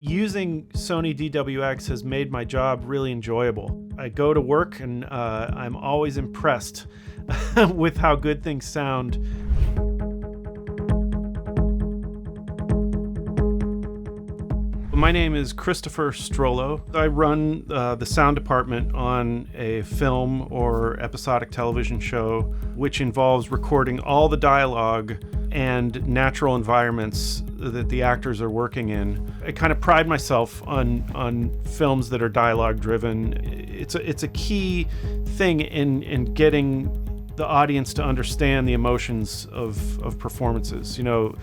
Using Sony DWX has made my job really enjoyable. I go to work and I'm always impressed with how good things sound. My name is Christopher Strollo. I run the sound department on a film or episodic television show, which involves recording all the dialogue and natural environments that the actors are working in. I kind of pride myself on films that are dialogue driven. It's a key thing in getting the audience to understand the emotions of performances. You know,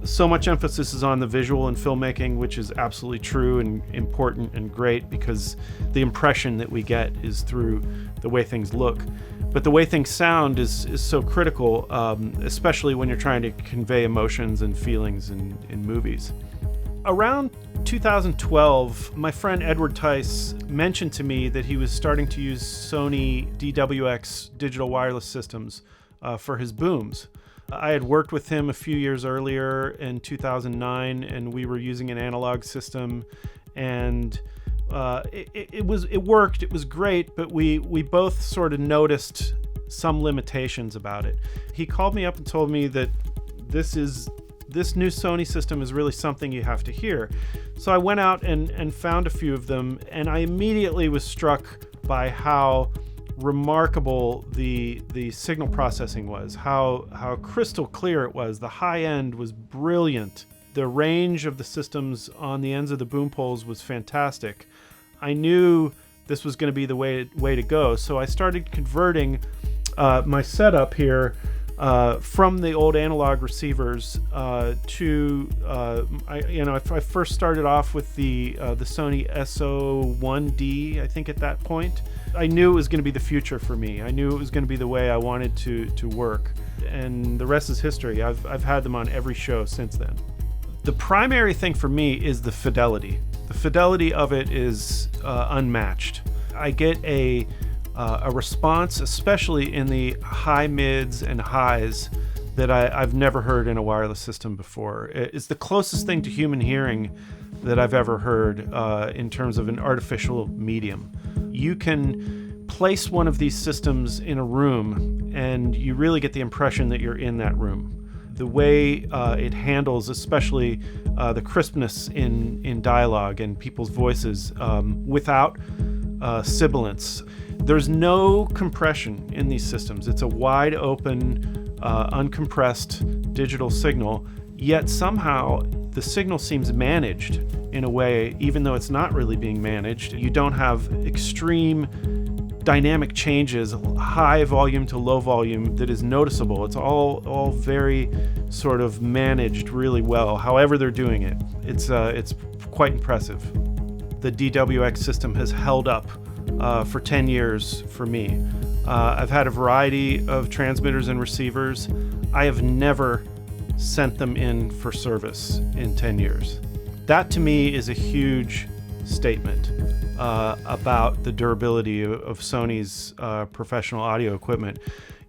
so much emphasis is on the visual in filmmaking, which is absolutely true and important and great because the impression that we get is through the way things look. But the way things sound is so critical, especially when you're trying to convey emotions and feelings in movies. Around 2012, my friend Edward Tice mentioned to me that he was starting to use Sony DWX digital wireless systems for his booms. I had worked with him a few years earlier in 2009, and we were using an analog system, and it worked. It was great, but we both sort of noticed some limitations about it. He called me up and told me that this new Sony system is really something you have to hear. So I went out and found a few of them, and I immediately was struck by how remarkable the signal processing was, how crystal clear it was. The high end was brilliant. The range of the systems on the ends of the boom poles was fantastic. I knew this was going to be the way to go, so I started converting my setup here from the old analog receivers to I first started off with the Sony SO1D, I think, at that point. I knew it was going to be the future for me. I knew it was going to be the way I wanted to work, and the rest is history. I've had them on every show since then. The primary thing for me is the fidelity. The fidelity of it is unmatched. I get a response, especially in the high mids and highs, that I've never heard in a wireless system before. It's the closest thing to human hearing that I've ever heard in terms of an artificial medium. You can place one of these systems in a room and you really get the impression that you're in that room. The way it handles, especially the crispness in dialogue and people's voices without sibilance. There's no compression in these systems. It's a wide open, uncompressed digital signal, yet somehow the signal seems managed in a way, even though it's not really being managed. You don't have extreme dynamic changes, high volume to low volume, that is noticeable. It's all very sort of managed really well, however they're doing it. It's quite impressive. The DWX system has held up for 10 years for me. I've had a variety of transmitters and receivers. I have never sent them in for service in 10 years. That to me is a huge statement about the durability of Sony's professional audio equipment.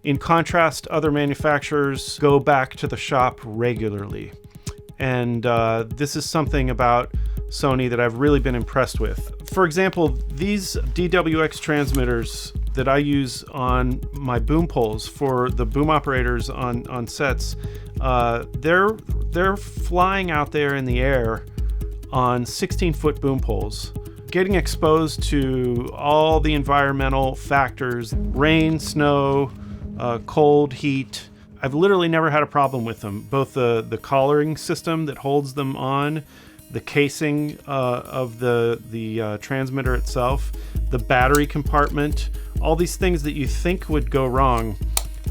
In contrast, other manufacturers go back to the shop regularly. And this is something about Sony that I've really been impressed with. For example, these DWX transmitters that I use on my boom poles for the boom operators on sets, they're flying out there in the air on 16-foot boom poles, getting exposed to all the environmental factors, rain, snow, cold, heat. I've literally never had a problem with them. Both the collaring system that holds them on, the casing of the transmitter itself, the battery compartment, all these things that you think would go wrong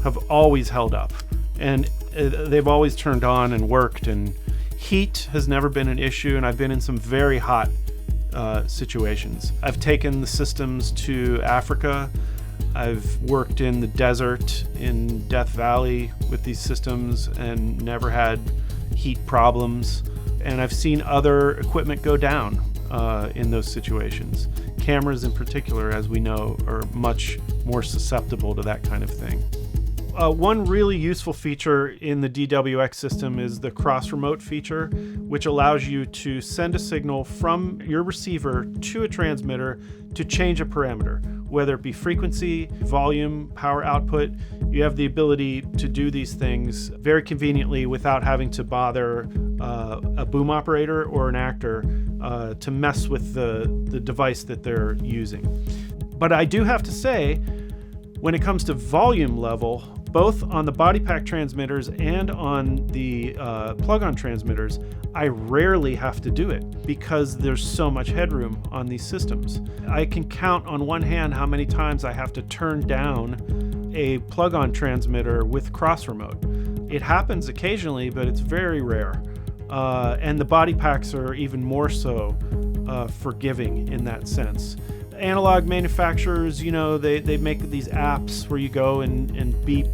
have always held up. And they've always turned on and worked, and heat has never been an issue, and I've been in some very hot situations. I've taken the systems to Africa. I've worked in the desert in Death Valley with these systems and never had heat problems. And I've seen other equipment go down in those situations. Cameras in particular, as we know, are much more susceptible to that kind of thing. One really useful feature in the DWX system is the cross remote feature, which allows you to send a signal from your receiver to a transmitter to change a parameter, whether it be frequency, volume, power output. You have the ability to do these things very conveniently without having to bother a boom operator or an actor to mess with the device that they're using. But I do have to say, when it comes to volume level, both on the body pack transmitters and on the plug-on transmitters, I rarely have to do it because there's so much headroom on these systems. I can count on one hand how many times I have to turn down a plug-on transmitter with cross remote. It happens occasionally, but it's very rare. And the body packs are even more so forgiving in that sense. Analog manufacturers, they make these apps where you go and beep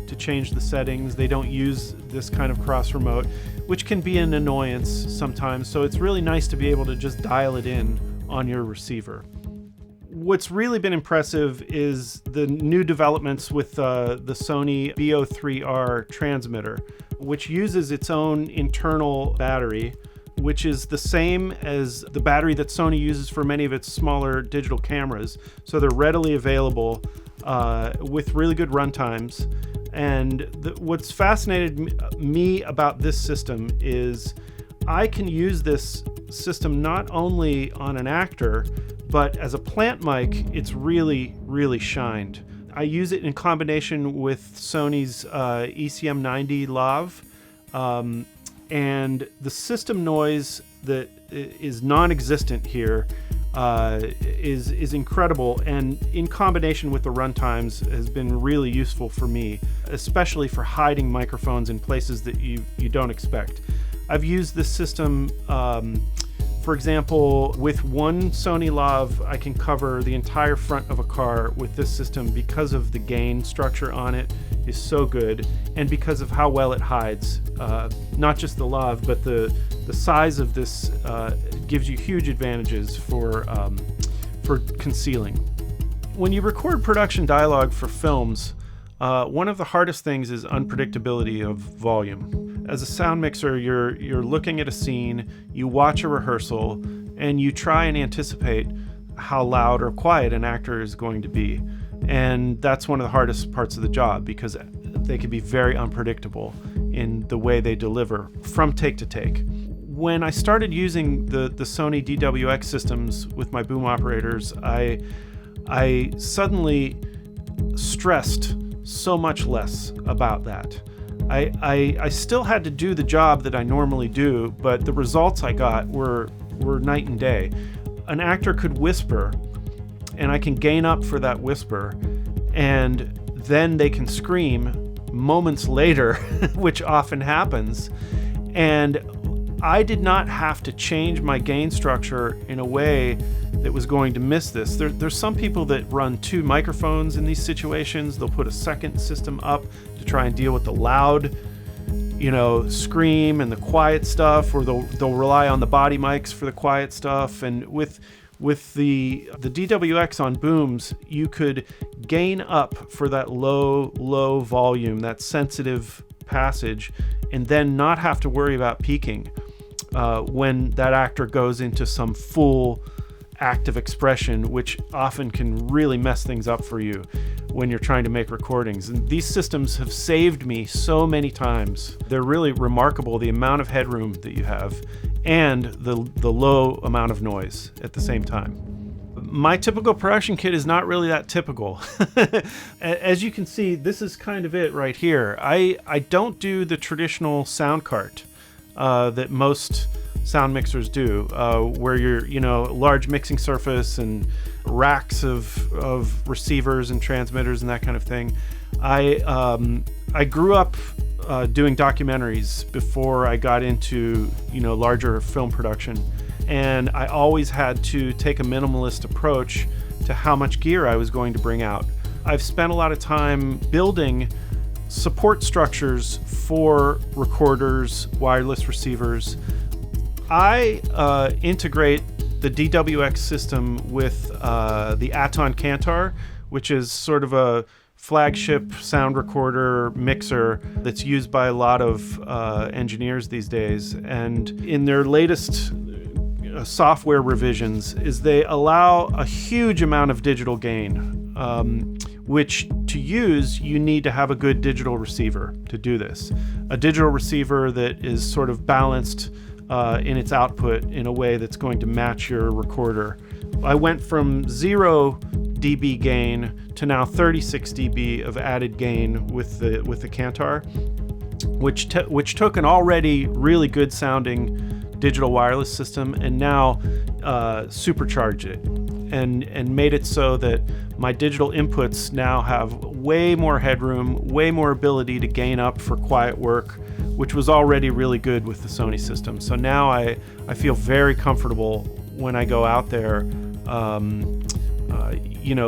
to change the settings. They don't use this kind of cross remote, which can be an annoyance sometimes. So it's really nice to be able to just dial it in on your receiver. What's really been impressive is the new developments with the Sony BO3R transmitter, which uses its own internal battery, which is the same as the battery that Sony uses for many of its smaller digital cameras. So they're readily available with really good runtimes. And what's fascinated me about this system is I can use this system not only on an actor, but as a plant mic, it's really, really shined. I use it in combination with Sony's ECM90 Lav. And the system noise that is non-existent here is incredible, and in combination with the runtimes has been really useful for me, especially for hiding microphones in places that you don't expect. I've used this system, for example, with one Sony Lav, I can cover the entire front of a car with this system because of the gain structure on it is so good, and because of how well it hides. Not just the Lav, but the size of this gives you huge advantages for concealing. When you record production dialogue for films, one of the hardest things is unpredictability of volume. As a sound mixer, you're looking at a scene, you watch a rehearsal, and you try and anticipate how loud or quiet an actor is going to be. And that's one of the hardest parts of the job because they can be very unpredictable in the way they deliver from take to take. When I started using the Sony DWX systems with my boom operators, I suddenly stressed so much less about that. I still had to do the job that I normally do, but the results I got were night and day. An actor could whisper, and I can gain up for that whisper, and then they can scream moments later, which often happens. And I did not have to change my gain structure in a way that was going to miss this. There's some people that run two microphones in these situations. They'll put a second system up to try and deal with the loud, scream and the quiet stuff, or they'll rely on the body mics for the quiet stuff. And with the DWX on booms, you could gain up for that low volume, that sensitive passage, and then not have to worry about peaking when that actor goes into some full active expression, which often can really mess things up for you when you're trying to make recordings. And these systems have saved me so many times. They're really remarkable, the amount of headroom that you have and the low amount of noise at the same time. My typical production kit is not really that typical. As you can see, this is kind of it right here. I don't do the traditional sound cart that most sound mixers do, where you're, large mixing surface and racks of receivers and transmitters and that kind of thing. I grew up doing documentaries before I got into, larger film production. And I always had to take a minimalist approach to how much gear I was going to bring out. I've spent a lot of time building support structures for recorders, wireless receivers. I integrate the DWX system with the Aton Kantar, which is sort of a flagship sound recorder mixer that's used by a lot of engineers these days. And in their latest software revisions is they allow a huge amount of digital gain, which to use, you need to have a good digital receiver to do this. A digital receiver that is sort of balanced in its output in a way that's going to match your recorder. I went from 0 dB gain to now 36 dB of added gain with the Kantar, which took an already really good sounding digital wireless system and now supercharged it and made it so that my digital inputs now have way more headroom, way more ability to gain up for quiet work, which was already really good with the Sony system. So now I feel very comfortable when I go out there,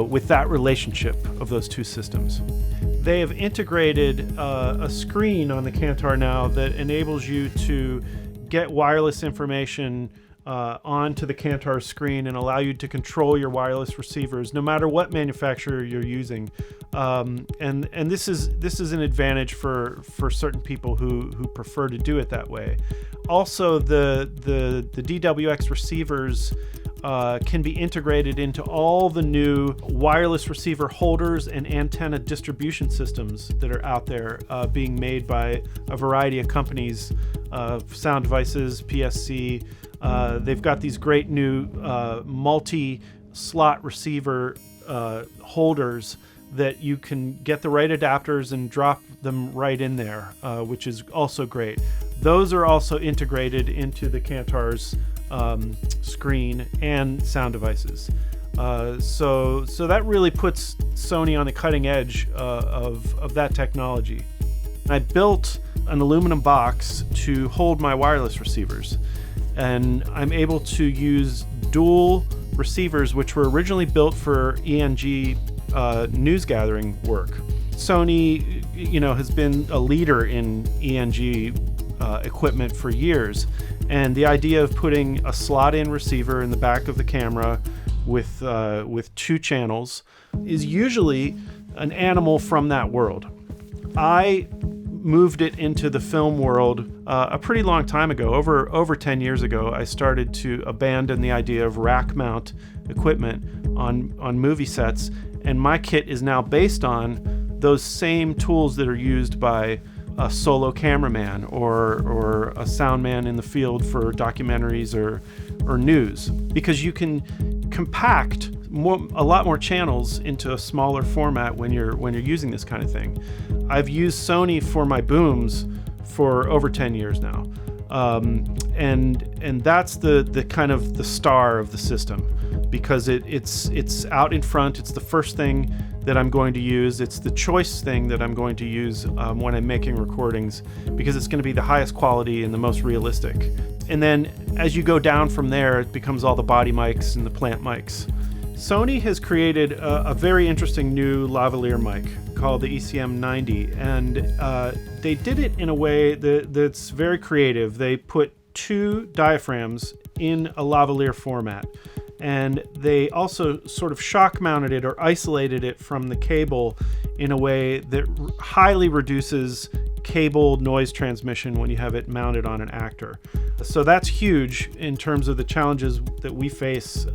with that relationship of those two systems. They have integrated a screen on the Kantar now that enables you to get wireless information onto the Kantar screen and allow you to control your wireless receivers no matter what manufacturer you're using. And this is an advantage for certain people who prefer to do it that way. Also, the DWX receivers can be integrated into all the new wireless receiver holders and antenna distribution systems that are out there being made by a variety of companies, Sound Devices, PSC. They've got these great new multi-slot receiver holders that you can get the right adapters and drop them right in there, which is also great. Those are also integrated into the Kantar's screen and Sound Devices. So that really puts Sony on the cutting edge of that technology. I built an aluminum box to hold my wireless receivers, and I'm able to use dual receivers which were originally built for ENG news gathering work. Sony, has been a leader in ENG equipment for years, and the idea of putting a slot-in receiver in the back of the camera with two channels is usually an animal from that world. I moved it into the film world a pretty long time ago. Over 10 years ago, I started to abandon the idea of rack mount equipment on movie sets, and my kit is now based on those same tools that are used by a solo cameraman or a sound man in the field for documentaries or news, because you can compact a lot more channels into a smaller format when you're using this kind of thing. I've used Sony for my booms for over 10 years now, and that's the kind of the star of the system, because it's out in front. It's the first thing that I'm going to use. It's the choice thing that I'm going to use when I'm making recordings, because it's going to be the highest quality and the most realistic. And then as you go down from there, it becomes all the body mics and the plant mics. Sony has created a very interesting new lavalier mic called the ECM 90, and they did it in a way that's very creative. They put two diaphragms in a lavalier format, and they also sort of shock mounted it or isolated it from the cable in a way that highly reduces cable noise transmission when you have it mounted on an actor. So that's huge in terms of the challenges that we face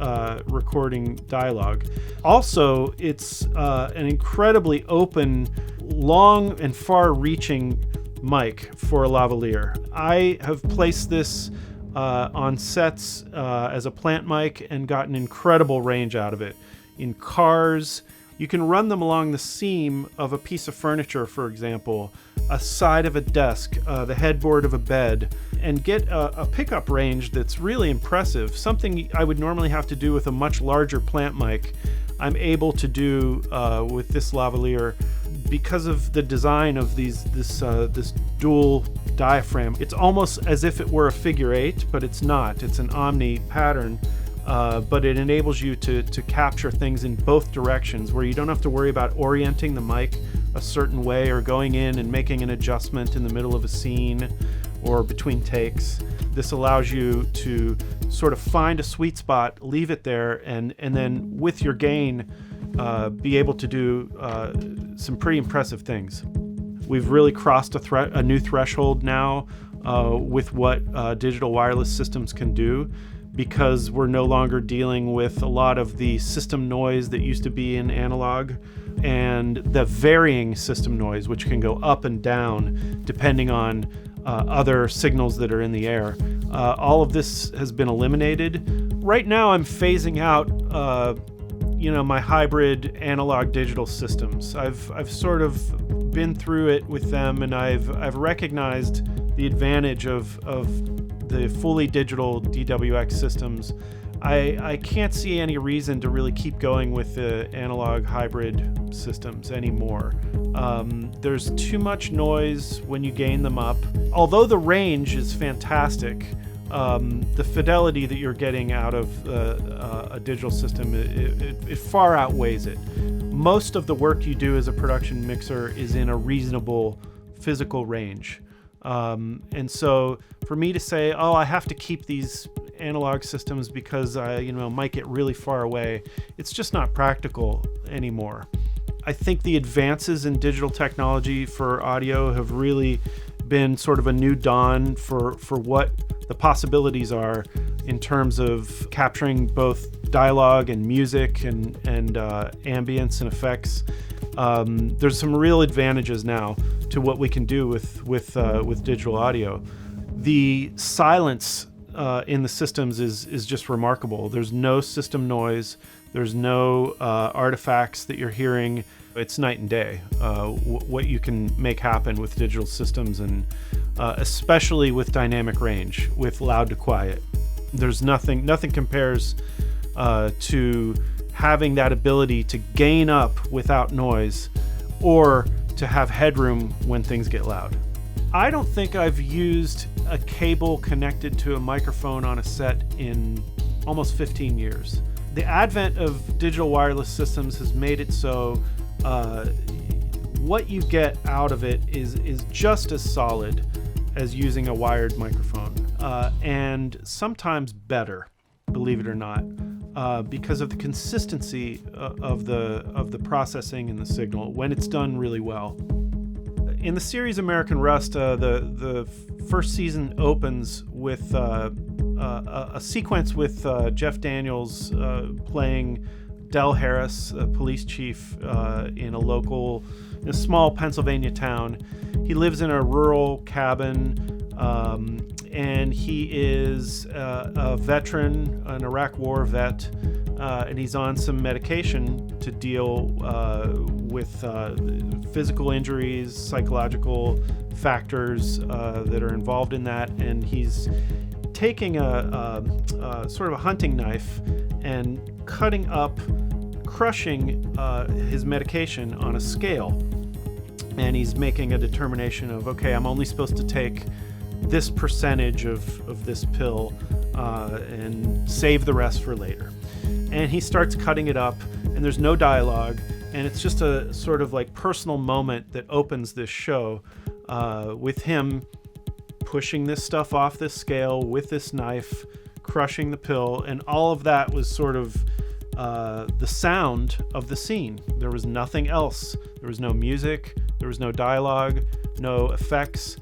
recording dialogue. Also, it's an incredibly open, long and far-reaching mic for a lavalier. I have placed this on sets as a plant mic and gotten incredible range out of it. In cars, you can run them along the seam of a piece of furniture, for example, a side of a desk, the headboard of a bed, and get a pickup range that's really impressive. Something I would normally have to do with a much larger plant mic, I'm able to do with this lavalier because of the design of this dual diaphragm. It's almost as if it were a figure eight, but it's not. It's an omni pattern, but it enables you to capture things in both directions, where you don't have to worry about orienting the mic a certain way or going in and making an adjustment in the middle of a scene or between takes. This allows you to sort of find a sweet spot, leave it there, and then with your gain, be able to do some pretty impressive things. We've really crossed a new threshold now with what digital wireless systems can do, because we're no longer dealing with a lot of the system noise that used to be in analog and the varying system noise, which can go up and down depending on other signals that are in the air. All of this has been eliminated. Right now I'm phasing out my hybrid analog digital systems. I've sort of been through it with them, and I've recognized the advantage of the fully digital DWX systems. I can't see any reason to really keep going with the analog hybrid systems anymore. There's too much noise when you gain them up. Although the range is fantastic, the fidelity that you're getting out of a digital system, it far outweighs it. Most of the work you do as a production mixer is in a reasonable physical range. And so for me to say, oh, I have to keep these analog systems because I might get really far away, it's just not practical anymore. I think the advances in digital technology for audio have really been sort of a new dawn for what the possibilities are in terms of capturing both dialogue and music and ambience and effects. There's some real advantages now to what we can do with digital audio. The silence in the systems is just remarkable. There's no system noise. There's no artifacts that you're hearing. It's night and day what you can make happen with digital systems, and especially with dynamic range, with loud to quiet. There's nothing compares to having that ability to gain up without noise, or to have headroom when things get loud. I don't think I've used a cable connected to a microphone on a set in almost 15 years. The advent of digital wireless systems has made it so what you get out of it is just as solid as using a wired microphone, and sometimes better, believe it or not, because of the consistency of the processing and the signal when it's done really well. In the series American Rust, the first season opens with a sequence with Jeff Daniels playing Del Harris, a police chief in a small Pennsylvania town. He lives in a rural cabin, and he is a veteran, an Iraq War vet, and he's on some medication to deal with physical injuries, psychological factors that are involved in that, and he's taking a sort of a hunting knife and crushing his medication on a scale, and he's making a determination of, okay, I'm only supposed to take this percentage of this pill and save the rest for later. And he starts cutting it up, and there's no dialogue, and it's just a sort of like personal moment that opens this show with him pushing this stuff off this scale with this knife, crushing the pill, and all of that was sort of the sound of the scene. There was nothing else. There was no music, there was no dialogue, no effects.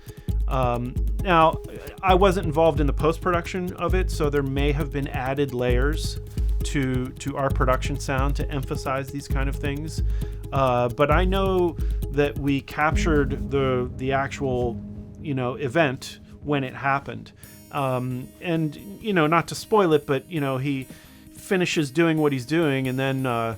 Now, I wasn't involved in the post-production of it, so there may have been added layers to our production sound to emphasize these kind of things. But I know that we captured the actual, event when it happened. And, not to spoil it, but, he finishes doing what he's doing and then,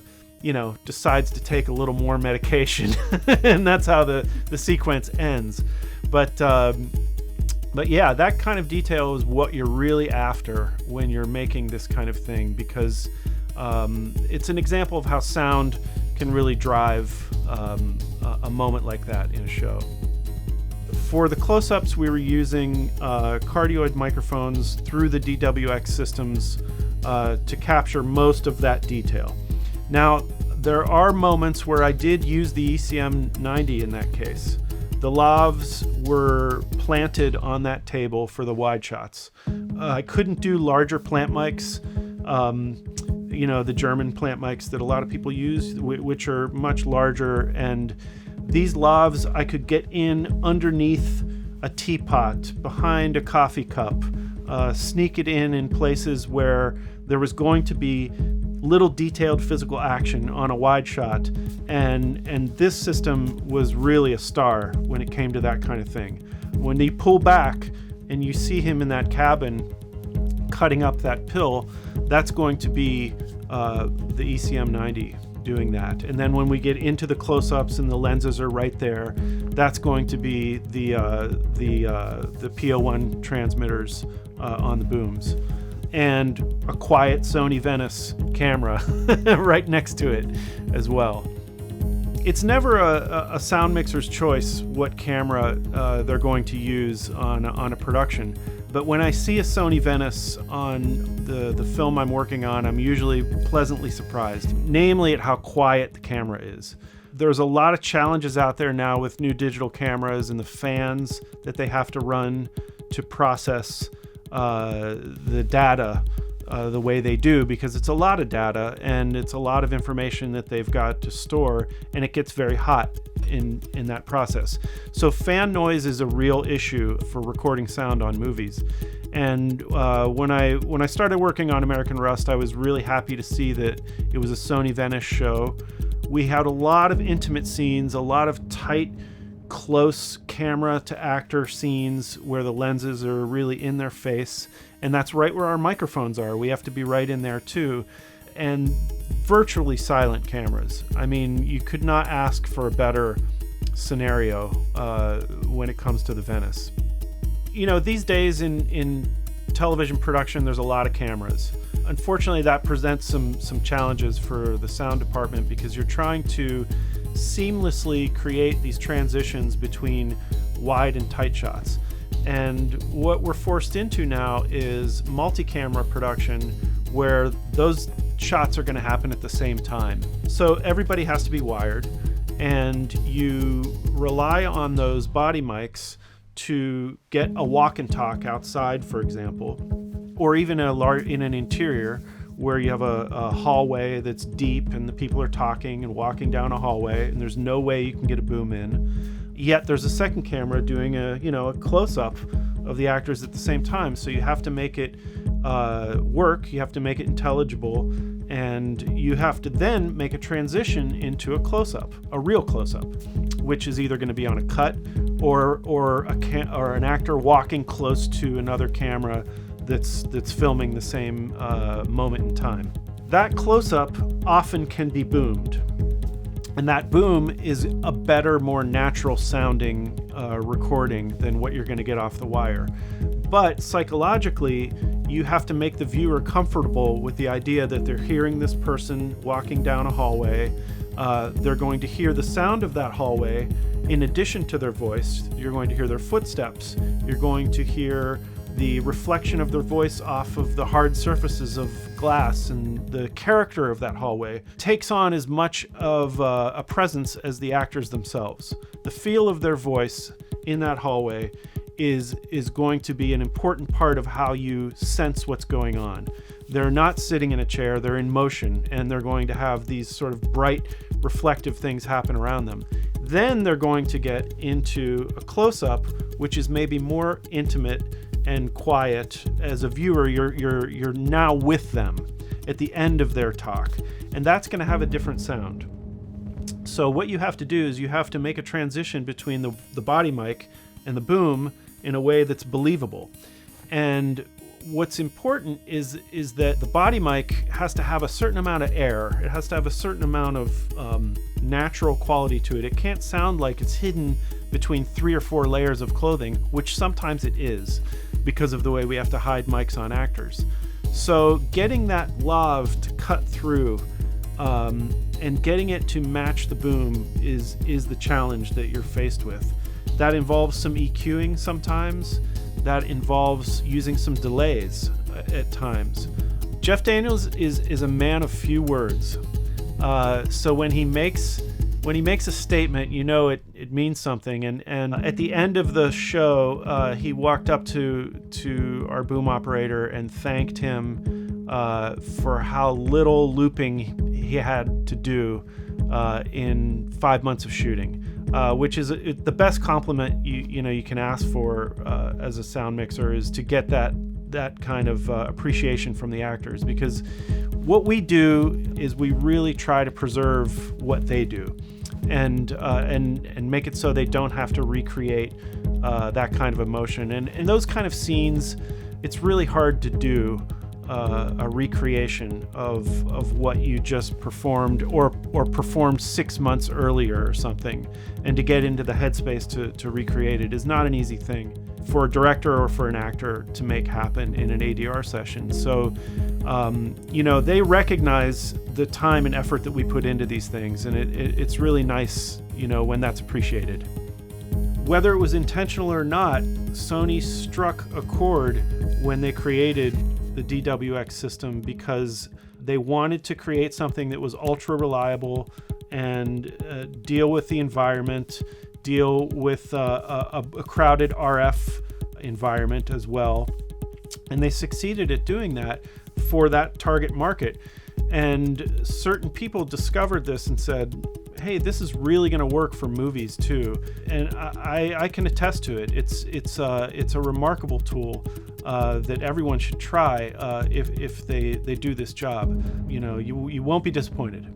decides to take a little more medication. And that's how the sequence ends. But yeah, that kind of detail is what you're really after when you're making this kind of thing, because it's an example of how sound can really drive a moment like that in a show. For the close-ups, we were using cardioid microphones through the DWX systems to capture most of that detail. Now, there are moments where I did use the ECM 90 in that case. The lavs were planted on that table for the wide shots. I couldn't do larger plant mics the German plant mics that a lot of people use, which are much larger. And these lavs I could get in underneath a teapot, behind a coffee cup, sneak it in places where there was going to be little detailed physical action on a wide shot, and this system was really a star when it came to that kind of thing. When you pull back and you see him in that cabin cutting up that pill, that's going to be the ECM90 doing that. And then when we get into the close-ups and the lenses are right there, that's going to be the PO1 transmitters on the booms, and a quiet Sony Venice camera right next to it as well. It's never a sound mixer's choice what camera they're going to use on a production, but when I see a Sony Venice on the film I'm working on, I'm usually pleasantly surprised, namely at how quiet the camera is. There's a lot of challenges out there now with new digital cameras and the fans that they have to run to process the data the way they do, because it's a lot of data and it's a lot of information that they've got to store, and it gets very hot in that process. So fan noise is a real issue for recording sound on movies. And when I started working on American Rust, I was really happy to see that it was a Sony Venice show. We had a lot of intimate scenes, a lot of tight, close camera to actor scenes where the lenses are really in their face, and that's right where our microphones are. We have to be right in there too. And virtually silent cameras. I mean, you could not ask for a better scenario when it comes to the Venice. These days in television production, there's a lot of cameras. Unfortunately, that presents some challenges for the sound department, because you're trying to seamlessly create these transitions between wide and tight shots. And what we're forced into now is multi-camera production, where those shots are going to happen at the same time. So everybody has to be wired, and you rely on those body mics to get a walk and talk outside, for example, or even in an interior where you have a hallway that's deep and the people are talking and walking down a hallway, and there's no way you can get a boom in. Yet there's a second camera doing a close-up of the actors at the same time. So you have to make it work, you have to make it intelligible, and you have to then make a transition into a close-up, a real close-up, which is either going to be on a cut or an actor walking close to another camera that's filming the same moment in time. That close-up often can be boomed, and that boom is a better, more natural sounding recording than what you're going to get off the wire. But psychologically, you have to make the viewer comfortable with the idea that they're hearing this person walking down a hallway. They're going to hear the sound of that hallway in addition to their voice. You're going to hear their footsteps. You're going to hear the reflection of their voice off of the hard surfaces of glass, and the character of that hallway takes on as much of a presence as the actors themselves. The feel of their voice in that hallway is going to be an important part of how you sense what's going on. They're not sitting in a chair, they're in motion, and they're going to have these sort of bright, reflective things happen around them. Then they're going to get into a close-up, which is maybe more intimate and quiet. As a viewer, you're now with them at the end of their talk, and that's going to have a different sound. So what you have to do is you have to make a transition between the body mic and the boom in a way that's believable. And what's important is that the body mic has to have a certain amount of air. It has to have a certain amount of natural quality to it. It can't sound like it's hidden between 3 or 4 layers of clothing, which sometimes it is because of the way we have to hide mics on actors. So getting that lav to cut through and getting it to match the boom is the challenge that you're faced with. That involves some EQing sometimes. That involves using some delays at times. Jeff Daniels is a man of few words. So when he makes a statement, it means something. And at the end of the show, he walked up to our boom operator and thanked him for how little looping he had to do in 5 months of shooting, which is the best compliment you can ask for as a sound mixer, is to get that kind of appreciation from the actors, because what we do is we really try to preserve what they do, and make it so they don't have to recreate that kind of emotion. And in those kind of scenes, it's really hard to do a recreation of what you just performed or performed 6 months earlier or something, and to get into the headspace to recreate it is not an easy thing for a director or for an actor to make happen in an ADR session. So they recognize the time and effort that we put into these things, and it's really nice when that's appreciated. Whether it was intentional or not, Sony struck a chord when they created the DWX system, because they wanted to create something that was ultra reliable and deal with the environment, deal with a crowded RF environment as well. And they succeeded at doing that for that target market. And certain people discovered this and said, hey, this is really going to work for movies too. And I can attest to it. It's a remarkable tool that everyone should try if they do this job. You won't be disappointed.